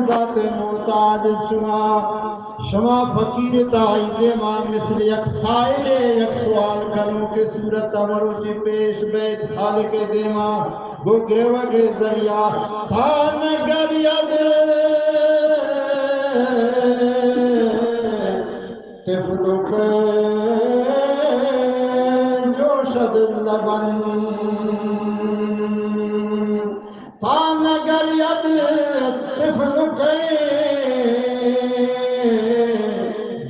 ذات محتاج شما فقیر تائی دیما مثل یک سائل یک سوال کروں کہ صورت امروچی پیش بیت خالق دیما گو گریوہ کے ذریعہ تھا نگر ید تفلق جوشد لبن تھا نگر ید تفلق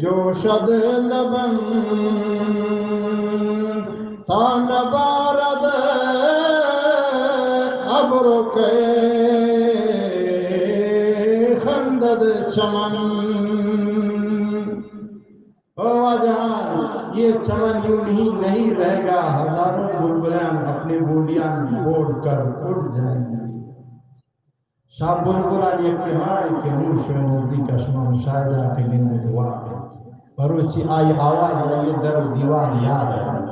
جوشد لبن تا نبارد ابرک خندد چمن جہاں یہ چمن یوں نہیں رہے گا ہزاروں بلبلیں اپنے بولیاں چھوڑ کر اڑ جائیں گے شاہ بلبلا یہ کہائی کہ نوش و نزدیک اشما مشاہدہ کے لیے دعا ہے بروچی آئی آواز ہے یہ در دیوار یاد ہے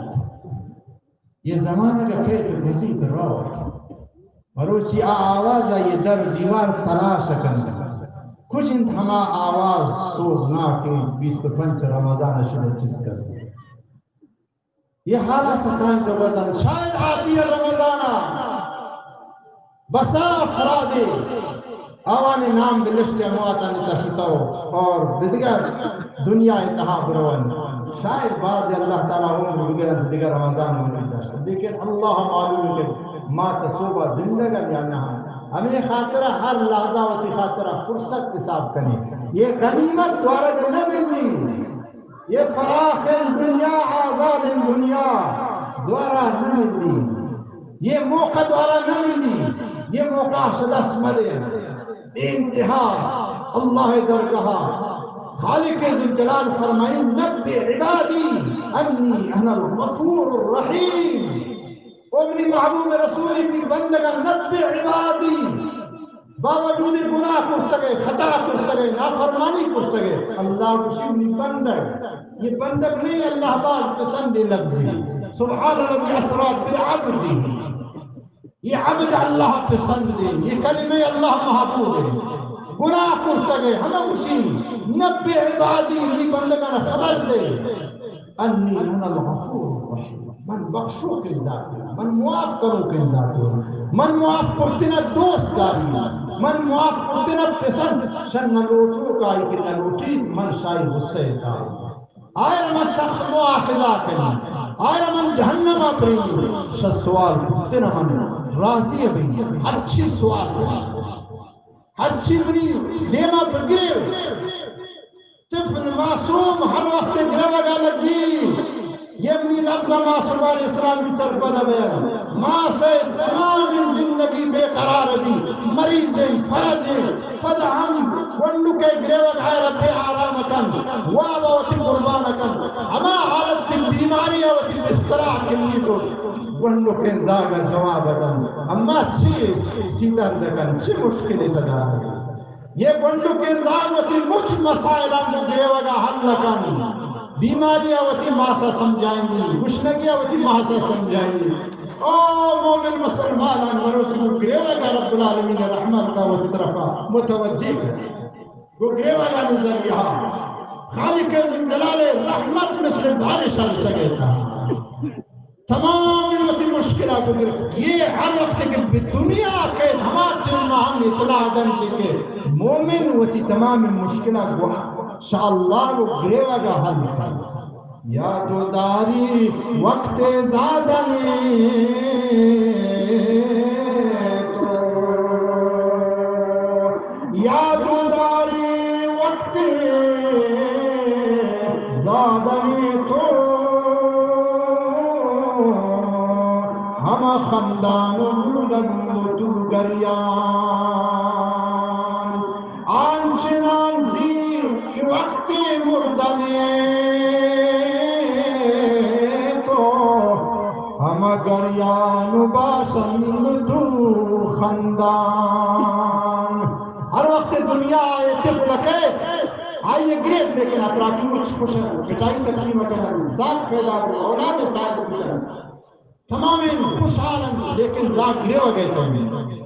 یہ زمانہ کا کہت گزید رو بروچی آواز ہے یہ در دیوار تلاش کرنا کچھ انتہما آواز سوزنا کہ 25 رمضان شدہ چیز کر دے یہ حالت تکران کا وزن شاید آتی ہے رمضانہ بسا افرادی آوانی نام بلشت امواتانی تشتاو اور بدگر دنیا انتہا بروان شاید بعض اللہ تعالیٰ عمر بگر دیگر رمضان میں داشتا لیکن اللہ معلوم کہ ما تصوبہ زندگا یا نہ ہمیں خاطرہ ہر لحظہ ہوتی خاطرہ فرصت حساب کرنی یہ غنیمت دوارا جو نہ ملنی یہ فراخ دنیا آزاد دنیا دوارا نہ ملنی یہ موقع دوارا نہ ملنی یہ موقع شدس ملے انتہا اللہ درگاہ خالق ذوالجلال فرمائیں نبی عبادی انی انا الغفور الرحیم اپنی محبوب رسول کی بندگا نبی عبادی باوجود گناہ کرتگے خطا کرتگے نافرمانی کرتگے اللہ کشی بندگ یہ بندگ نہیں اللہ باز پسند لفظی سبحان الذی اسرا بعبدہ یہ عبد اللہ پسند ہے یہ کلمہ اللہ محبوب ہے گناہ کرتگے ہمیں اسی نبی عبادی انی بندگا خبر دے انی انا الغفور الرحیم من بخشو کے ذات من معاف کرو کے ذات من معاف کرتنا دوست داری من معاف کرتنا پسند شن نلوٹو کا کہ نلوٹی من شاہی غصے کا آئے من سخت معافظہ کریں آئے من جہنم اپنی شد سوال کرتنا من راضی بھی اچھی سوال اچھی بنی دیما بگیر طفل معصوم ہر وقت گرہ لگی یہ اپنی لفظہ معصوم علیہ السلام کی سرپدہ بیان ماں سے تمام زندگی بے قرار بھی مریض فرج پد ہم ونڈو کے گریوک آئے رب آرام کن وابا وطی قربان کن ہما حالت کی بیماری وطی بسترہ کنی کو ونڈو کے زاگہ جواب کن اما چی کیدن دکن چی مشکلی صدا ہے یہ ونڈو کے زاگہ مجھ مسائلہ گریوکا حل کن بیماریاں وتی ماسا سمجھائیں گی گشنگیاں وتی ماسا سمجھائیں گی او مومن مسلمان مرتبو گریوہ کا رب العالمین رحمت کا وتی طرفا متوجہ وہ گریوہ کا نظر یہاں خالق جلال رحمت مثل بارش آل چگے تھا تمام وتی مشکلہ کو گرفت یہ ہر وقت کہ دنیا کے ہمارے جنمہ ہم اطلاع دن کے مومن وتی تمام مشکلہ کو انشاءاللہ وہ گریوہ کا حل کر یا تو داری وقت زادنی تو یا تو داری وقت زادنی تو ہم خندان لگو تو گریان آنچنان زیر کی وقت مردنے تو ہم گریان باشند دو خندان ہر وقت دنیا آئے تفلکے آئیے گریت لیکن اطراکی مجھ خوش ہے بچائی تقسیم کرنا ذات پیدا ہو اولاد ساتھ کرنا تمام خوش حالن لیکن ذات گرے ہو گئے تو